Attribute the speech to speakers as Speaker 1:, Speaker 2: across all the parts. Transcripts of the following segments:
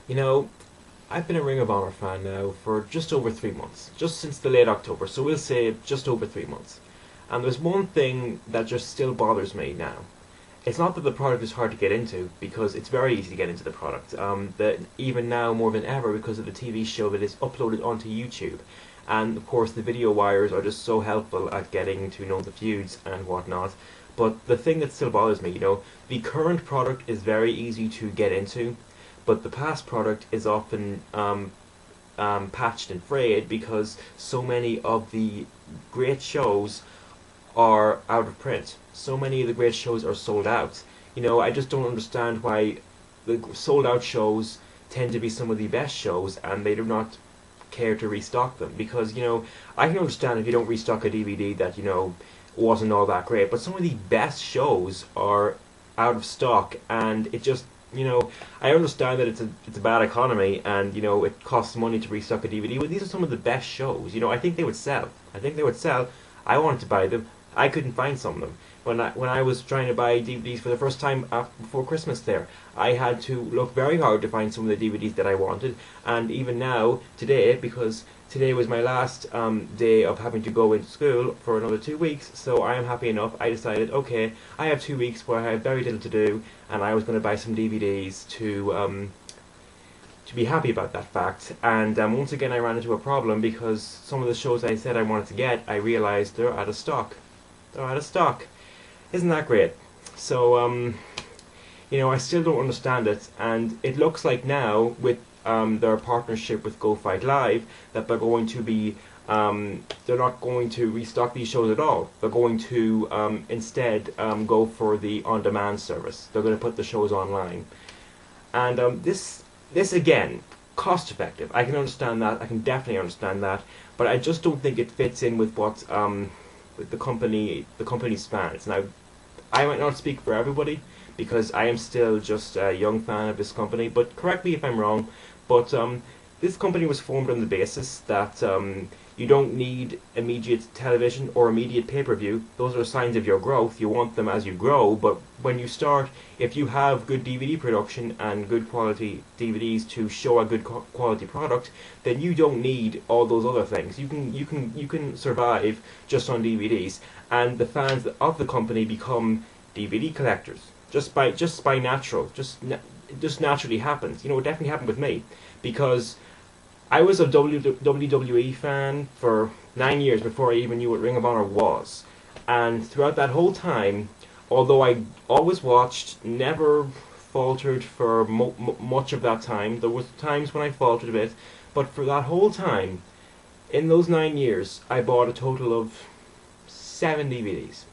Speaker 1: You know, I've been a Ring of Honor fan now for just over 3 months, just since the late October, so we'll say just over 3 months. And there's one thing that just still bothers me now. It's not that the product is hard to get into, because it's very easy to get into the product. That even now more than ever because of the TV show that is uploaded onto YouTube. And of course the video wires are just so helpful at getting to know the feuds and whatnot. But the thing that still bothers me, the current product is very easy to get into, but the past product is often patched and frayed because so many of the great shows are out of print. So many of the great shows are sold out. I just don't understand why the sold out shows tend to be some of the best shows and they do not care to restock them. Because, I can understand if you don't restock a DVD that, wasn't all that great, but some of the best shows are out of stock and it just I understand that it's a bad economy and it costs money to restock a DVD, but these are some of the best shows. I think they would sell. I think they would sell. I wanted to buy them. I couldn't find some of them. When I was trying to buy DVDs for the first time before Christmas there, I had to look very hard to find some of the DVDs that I wanted. And even now, today, because today was my last day of having to go into school for another 2 weeks, so I am happy enough. I decided, okay, I have 2 weeks where I have very little to do, and I was going to buy some DVDs to be happy about that fact. And once again I ran into a problem because some of the shows I said I wanted to get, I realized they're out of stock. They're out of stock. Isn't that great? So I still don't understand it, and it looks like now with their partnership with Go Fight Live that they're going to be they're not going to restock these shows at all. They're going to instead go for the on-demand service. They're going to put the shows online, and this again, cost effective. I can understand that. I can definitely understand that, but I just don't think it fits in with what with the company's fans. Now, I might not speak for everybody because I am still just a young fan of this company, but correct me if I'm wrong, but this company was formed on the basis that you don't need immediate television or immediate pay-per-view. Those are signs of your growth. You want them as you grow, but when you start, if you have good DVD production and good quality DVDs to show a good quality product, then you don't need all those other things. You can survive just on DVDs, and the fans of the company become DVD collectors just by natural, it just naturally happens. It definitely happened with me because I was a WWE fan for 9 years before I even knew what Ring of Honor was. And throughout that whole time, although I always watched, never faltered for much of that time. There was times when I faltered a bit, but for that whole time, in those 9 years, I bought a total of 7 DVDs.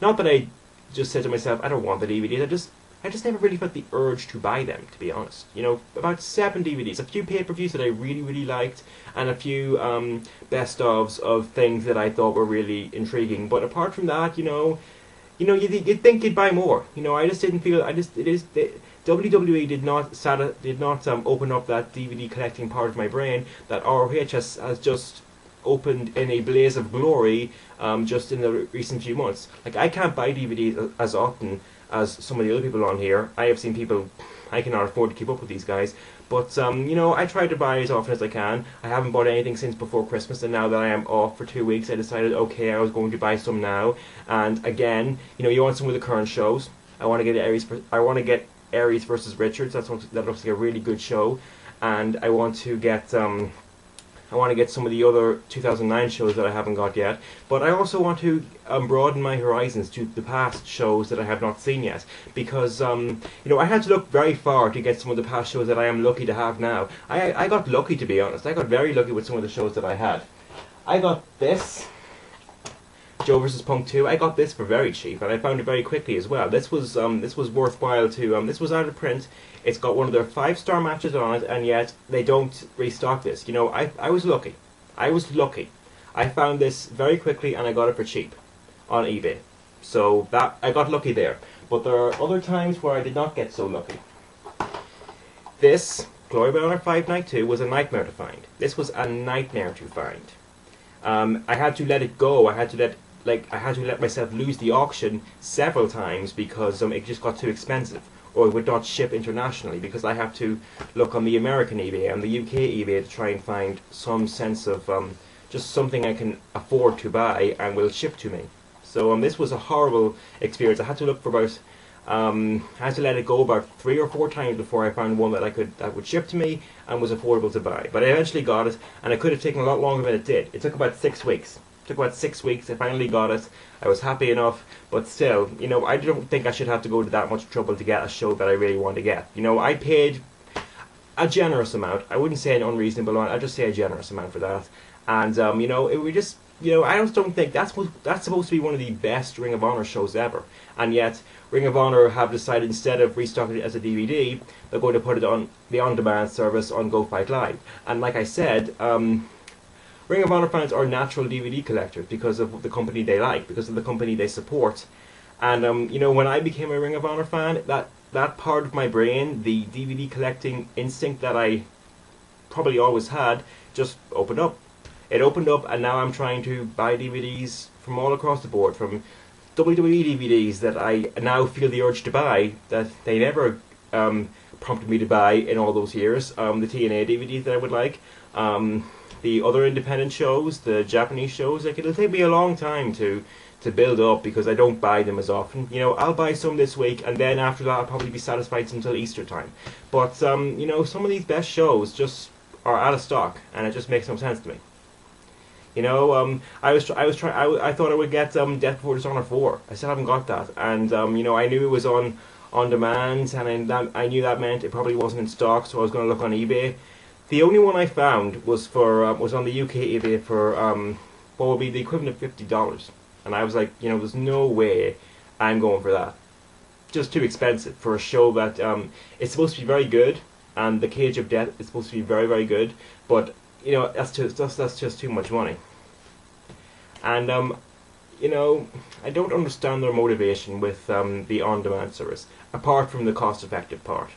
Speaker 1: Not that I just said to myself, I don't want the DVDs, I just never really felt the urge to buy them, to be honest. About 7 DVDs, a few pay-per-views that I really, really liked, and a few best-ofs of things that I thought were really intriguing. But apart from that, you'd think you'd buy more. I just didn't feel. WWE did not open up that DVD collecting part of my brain that ROH has just opened in a blaze of glory just in the recent few months. Like, I can't buy DVDs as often as some of the other people on here. I have seen people, I cannot afford to keep up with these guys, but I try to buy as often as I can. I haven't bought anything since before Christmas, and now that I am off for 2 weeks, I decided, okay, I was going to buy some now. And again, you want some of the current shows. I want to get Aries versus Richards. That looks like a really good show, and I want to get some of the other 2009 shows that I haven't got yet, but I also want to broaden my horizons to the past shows that I have not seen yet, because I had to look very far to get some of the past shows that I am lucky to have now. I got lucky, to be honest. I got very lucky with some of the shows that I had. I got this, Joe vs. Punk 2. I got this for very cheap, and I found it very quickly as well. This was worthwhile to. This was out of print. It's got one of their 5-star matches on it, and yet they don't restock this. I was lucky. I was lucky. I found this very quickly, and I got it for cheap on eBay. So that I got lucky there. But there are other times where I did not get so lucky. This Glory by Honor 5 Night 2 was a nightmare to find. This was a nightmare to find. I had to let it go. I had to let myself lose the auction several times because it just got too expensive. or it would not ship internationally, because I have to look on the American eBay and the UK eBay to try and find some sense of just something I can afford to buy and will ship to me. So this was a horrible experience. I had to look for about I had to let it go about 3 or 4 times before I found one that would ship to me and was affordable to buy. But I eventually got it, and it could have taken a lot longer than it did. It took about 6 weeks. Took about 6 weeks. I finally got it. I was happy enough, but still, you know, I don't think I should have to go to that much trouble to get a show that I really want to get. You know, I paid a generous amount. I wouldn't say an unreasonable amount. I'd just say a generous amount for that. And you know, it would just, you know, I just don't think that's supposed to be one of the best Ring of Honor shows ever. And yet, Ring of Honor have decided, instead of restocking it as a DVD, they're going to put it on the on-demand service on Go Fight Live. And like I said, Ring of Honor fans are natural DVD collectors because of the company they like, because of the company they support. And you know, when I became a Ring of Honor fan, that part of my brain, the DVD collecting instinct that I probably always had, just opened up. It opened up, and now I'm trying to buy DVDs from all across the board, from WWE DVDs that I now feel the urge to buy that they never prompted me to buy in all those years. The TNA DVDs that I would like, the other independent shows, the Japanese shows. Like, it'll take me a long time to build up because I don't buy them as often. You know, I'll buy some this week, and then after that I'll probably be satisfied until Easter time. But you know, some of these best shows just are out of stock, and it just makes no sense to me. You know, I thought I would get Death Before Dishonor 4. I still haven't got that, and you know, I knew it was on demand, and I knew that meant it probably wasn't in stock, so I was going to look on eBay. The only one I found was on the UK eBay for what would be the equivalent of $50, and I was like, you know, there's no way I'm going for that. Just too expensive for a show that it's supposed to be very good, and the Cage of Death is supposed to be very, very good, but you know, that's just too much money. And you know, I don't understand their motivation with the on-demand service, apart from the cost-effective part.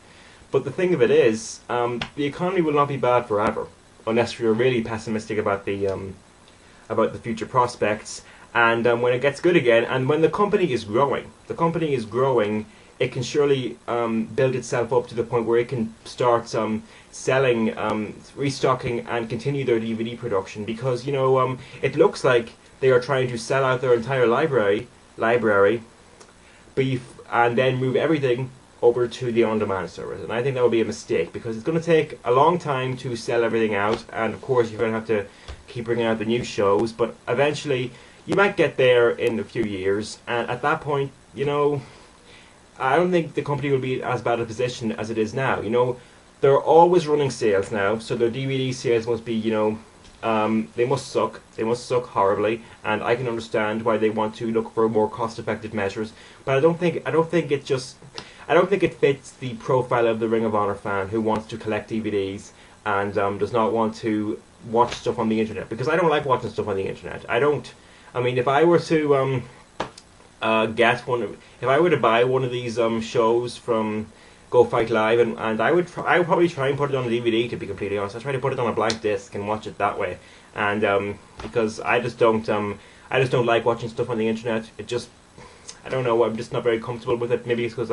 Speaker 1: But the thing of it is, the economy will not be bad forever, unless you're really pessimistic about the future prospects. And when it gets good again, and when the company is growing, it can surely build itself up to the point where it can start selling, restocking, and continue their DVD production. Because, you know, it looks like they are trying to sell out their entire library, and then move everything over to the on-demand service. And I think that would be a mistake, because it's going to take a long time to sell everything out, and of course you're going to have to keep bringing out the new shows, but eventually you might get there in a few years, and at that point, you know, I don't think the company will be as bad a position as it is now. You know, they're always running sales now, so their DVD sales must be, you know, they must suck. They must suck horribly, and I can understand why they want to look for more cost-effective measures. But I don't think it fits the profile of the Ring of Honor fan who wants to collect DVDs and does not want to watch stuff on the internet. Because I don't like watching stuff on the internet. I mean, if I were to if I were to buy one of these shows from Go Fight Live, and I would probably try and put it on a DVD, to be completely honest. I'd try to put it on a blank disc and watch it that way. And because I just don't like watching stuff on the internet. It just, I don't know, I'm just not very comfortable with it. Maybe it's because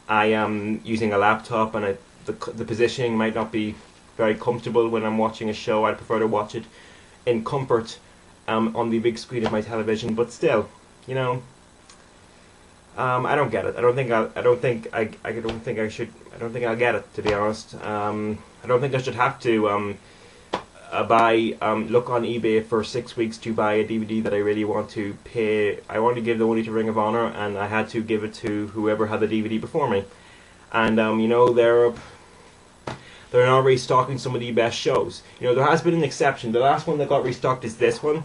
Speaker 1: I am using a laptop, and the positioning might not be very comfortable when I'm watching a show. I'd prefer to watch it in comfort on the big screen of my television. But still, you know, I don't get it. I don't think I'll get it, to be honest. I don't think I should have to look on eBay for 6 weeks to buy a DVD that I really want to pay. I wanted to give the money to Ring of Honor, and I had to give it to whoever had the DVD before me. And you know, they're now restocking some of the best shows. You know, there has been an exception. The last one that got restocked is this one.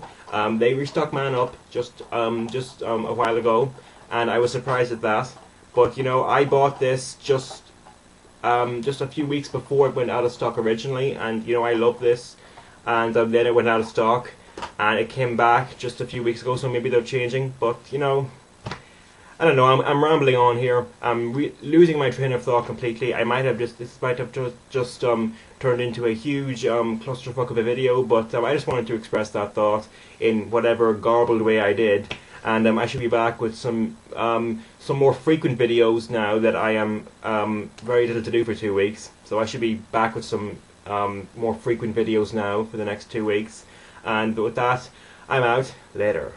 Speaker 1: They restocked Man Up just a while ago, and I was surprised at that. But you know, I bought this just a few weeks before it went out of stock originally, and you know, I love this. And then it went out of stock, and it came back just a few weeks ago. So maybe they're changing. But you know, I don't know. I'm rambling on here. I'm losing my train of thought completely. This might have just turned into a huge clusterfuck of a video. But I just wanted to express that thought in whatever garbled way I did. and I should be back with some more frequent videos now that I am very little to do for 2 weeks. So I should be back with some more frequent videos now for the next 2 weeks. And with that, I'm out. Later.